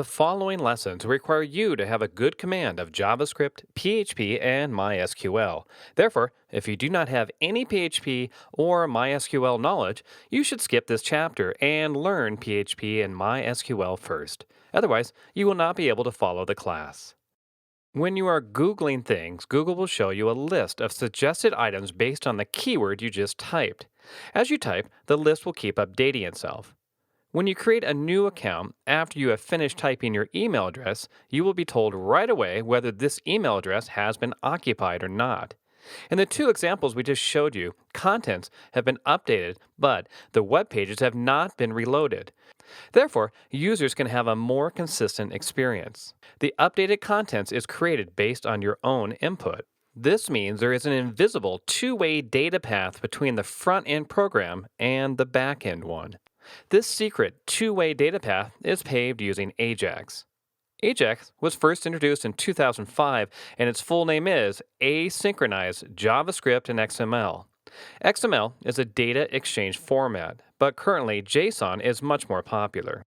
The following lessons require you to have a good command of JavaScript, PHP, and MySQL. Therefore, if you do not have any PHP or MySQL knowledge, you should skip this chapter and learn PHP and MySQL first. Otherwise, you will not be able to follow the class. When you are Googling things, Google will show you a list of suggested items based on the keyword you just typed. As you type, the list will keep updating itself. When you create a new account after you have finished typing your email address, you will be told right away whether this email address has been occupied or not. In the two examples we just showed you, contents have been updated, but the web pages have not been reloaded. Therefore, users can have a more consistent experience. The updated contents is created based on your own input. This means there is an invisible two-way data path between the front-end program and the back-end one. This secret two-way data path is paved using Ajax. Ajax was first introduced in 2005, and its full name is Asynchronized JavaScript and XML. XML is a data exchange format, but currently JSON is much more popular.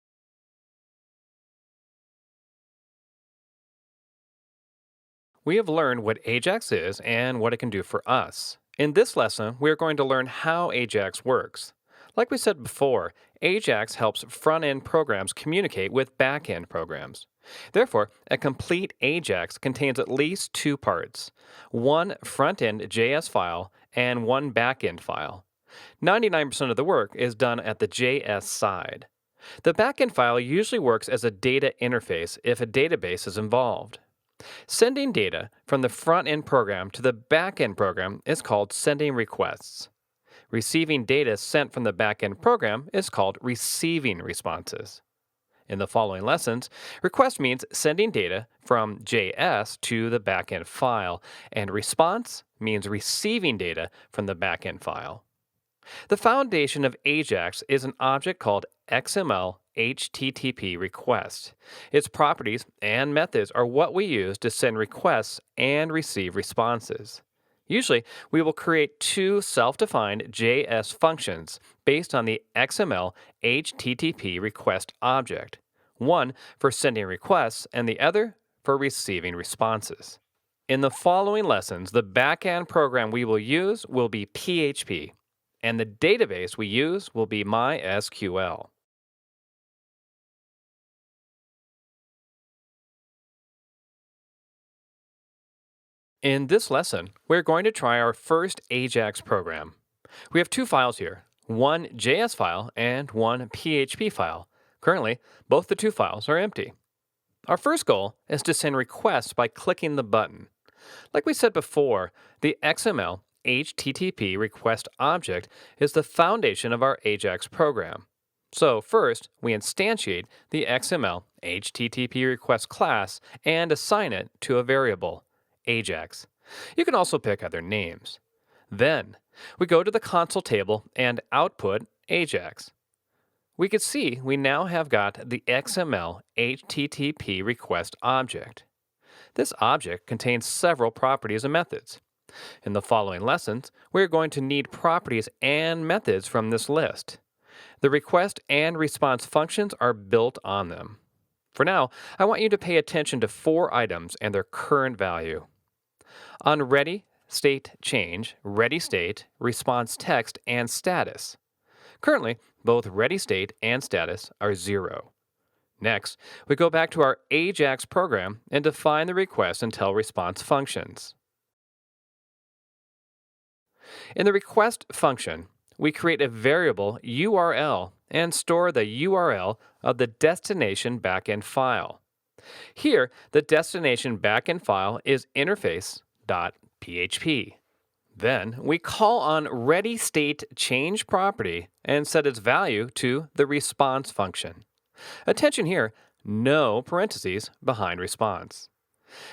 We have learned what Ajax is and what it can do for us. In this lesson, we are going to learn how Ajax works. Like we said before, Ajax helps front-end programs communicate with back-end programs. Therefore, a complete Ajax contains at least two parts, one front-end JS file and one back-end file. 99% of the work is done at the JS side. The back-end file usually works as a data interface if a database is involved. Sending data from the front-end program to the back-end program is called sending requests. Receiving data sent from the back-end program is called receiving responses. In the following lessons, request means sending data from JS to the back-end file, and response means receiving data from the back-end file. The foundation of Ajax is an object called XML HTTP request. Its properties and methods are what we use to send requests and receive responses. Usually, we will create two self-defined JS functions based on the XML HTTP request object, one for sending requests and the other for receiving responses. In the following lessons, the backend program we will use will be PHP, and the database we use will be MySQL. In this lesson, we're going to try our first Ajax program. We have two files here, one JS file and one PHP file. Currently, both the two files are empty. Our first goal is to send requests by clicking the button. Like we said before, the XML HTTP request object is the foundation of our Ajax program. So first, we instantiate the XML HTTP request class and assign it to a variable, Ajax. You can also pick other names. Then, we go to the console table and output Ajax. We can see we now have got the XML HTTP request object. This object contains several properties and methods. In the following lessons, we are going to need properties and methods from this list. The request and response functions are built on them. For now, I want you to pay attention to four items and their current value. On ready state change, ready state, response text, and status. Currently, both ready state and status are 0. Next, we go back to our Ajax program and define the request until response functions. In the request function, we create a variable URL and store the URL of the destination backend file. Here, the destination backend file is interface.php. Then we call on readyStateChange property and set its value to the response function. Attention here, no parentheses behind response.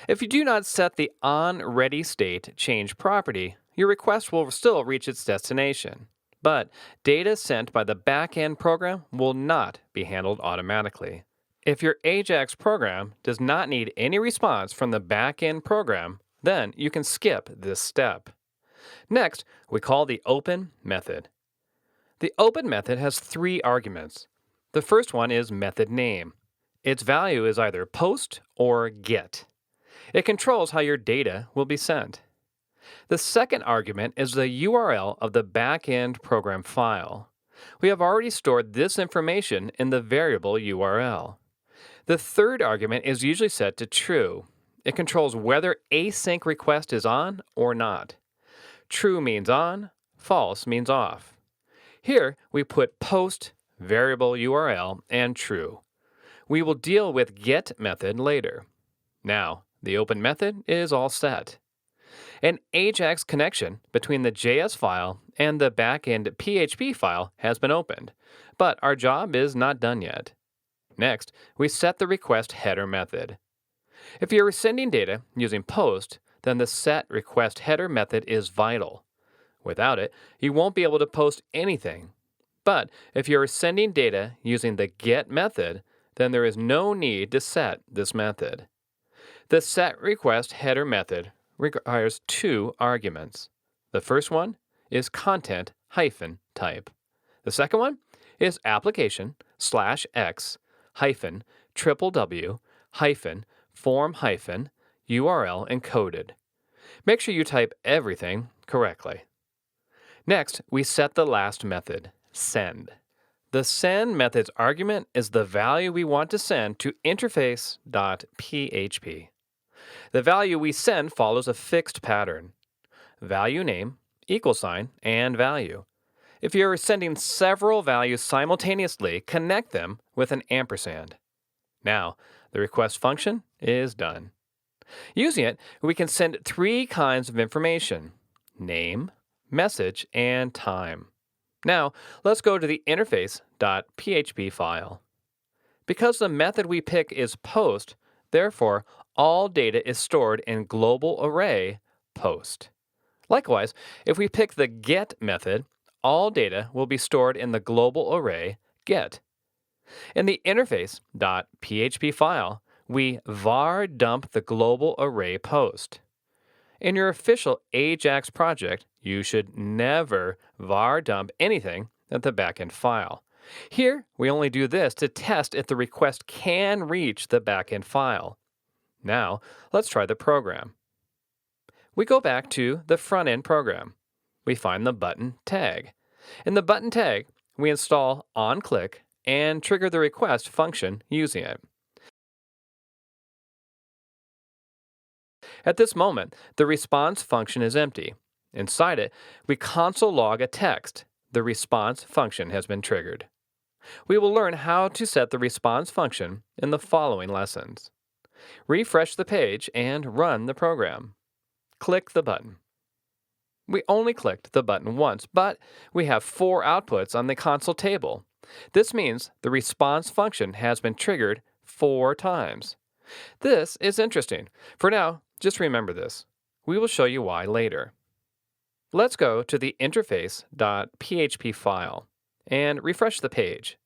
If you do not set the onReadyStateChange property, your request will still reach its destination, but data sent by the backend program will not be handled automatically. If your Ajax program does not need any response from the backend program, then you can skip this step. Next, we call the open method. The open method has three arguments. The first one is method name. Its value is either post or get. It controls how your data will be sent. The second argument is the URL of the backend program file. We have already stored this information in the variable URL. The third argument is usually set to true. It controls whether async request is on or not. True means on, false means off. Here we put post, variable URL, and true. We will deal with get method later. Now, the open method is all set. An Ajax connection between the JS file and the backend PHP file has been opened, but our job is not done yet. Next, we set the request header method. If you're sending data using post, then the set request header method is vital. Without it, you won't be able to post anything. But if you're sending data using the get method, then there is no need to set this method. The set request header method requires two arguments. The first one is content type. The second one is application /x www form URL encoded. Make sure you type everything correctly. Next, we set the last method, send. The send method's argument is the value we want to send to interface.php. The value we send follows a fixed pattern: value name, $, and value. If you're sending several values simultaneously, connect them with an ampersand. Now, the request function is done. Using it, we can send three kinds of information: name, message, and time. Now, let's go to the interface.php file. Because the method we pick is post, therefore, all data is stored in global array post. Likewise, if we pick the get method, all data will be stored in the global array get. In the interface.php file, we var dump the global array post. In your official Ajax project, you should never var dump anything at the backend file. Here, we only do this to test if the request can reach the backend file. Now, let's try the program. We go back to the front-end program. We find the button tag. In the button tag, we install onClick and trigger the request function using it. At this moment, the response function is empty. Inside it, we console log a text: the response function has been triggered. We will learn how to set the response function in the following lessons. Refresh the page and run the program. Click the button. We only clicked the button once, but we have 4 outputs on the console table. This means the response function has been triggered 4 times. This is interesting. For now, just remember this. We will show you why later. Let's go to the interface.php file and refresh the page.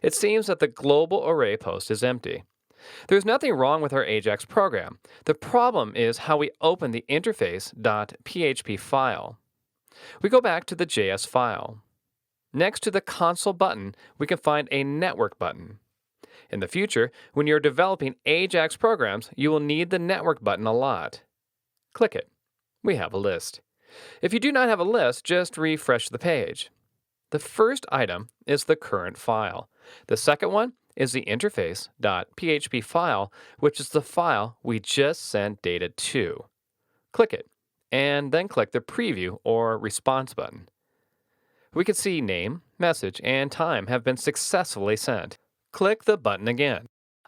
It seems that the global array post is empty. There's nothing wrong with our Ajax program. The problem is how we open the interface.php file. We go back to the JS file. Next to the console button, we can find a network button. In the future, when you're developing Ajax programs, you will need the network button a lot. Click it. We have a list. If you do not have a list, just refresh the page. The first item is the current file. The second one is the interface.php file, which is the file we just sent data to. Click it, and then click the Preview or Response button. We can see name, message, and time have been successfully sent. Click the button again.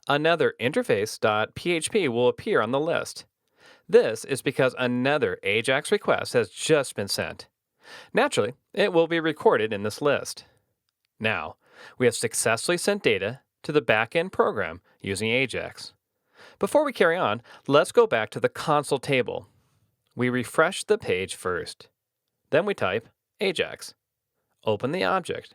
Another interface.php will appear on the list. This is because another Ajax request has just been sent. Naturally, it will be recorded in this list. Now, we have successfully sent data to the backend program using Ajax. Before we carry on, let's go back to the console table. We refresh the page first. Then we type Ajax. Open the object.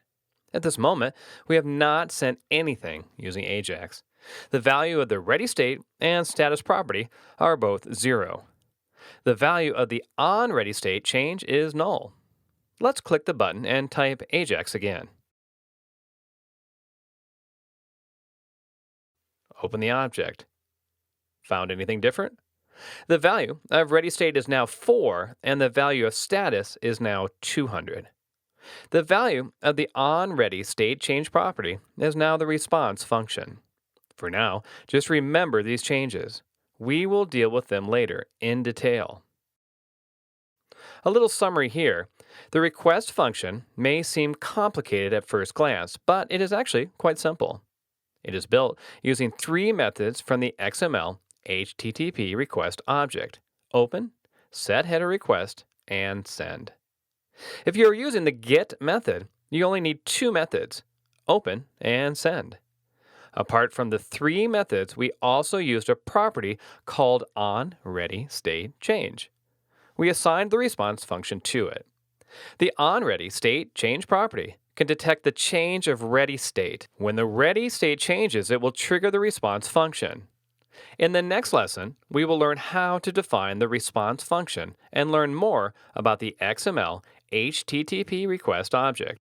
At this moment, we have not sent anything using Ajax. The value of the ready state and status property are both 0. The value of the onReady state change is null. Let's click the button and type Ajax again. Open the object. Found anything different? The value of ready state is now 4, and the value of status is now 200. The value of the onReady state change property is now the response function. For now, just remember these changes. We will deal with them later in detail. A little summary here. The request function may seem complicated at first glance, but it is actually quite simple. It is built using 3 methods from the XML HTTP request object: open, set header request, and send. If you are using the get method, you only need 2 methods: open and send. Apart from the 3 methods, we also used a property called onReadyStateChange. We assigned the response function to it. The onReadyStateChange property can detect the change of ready state. When the ready state changes, it will trigger the response function. In the next lesson, we will learn how to define the response function and learn more about the XML HTTP request object.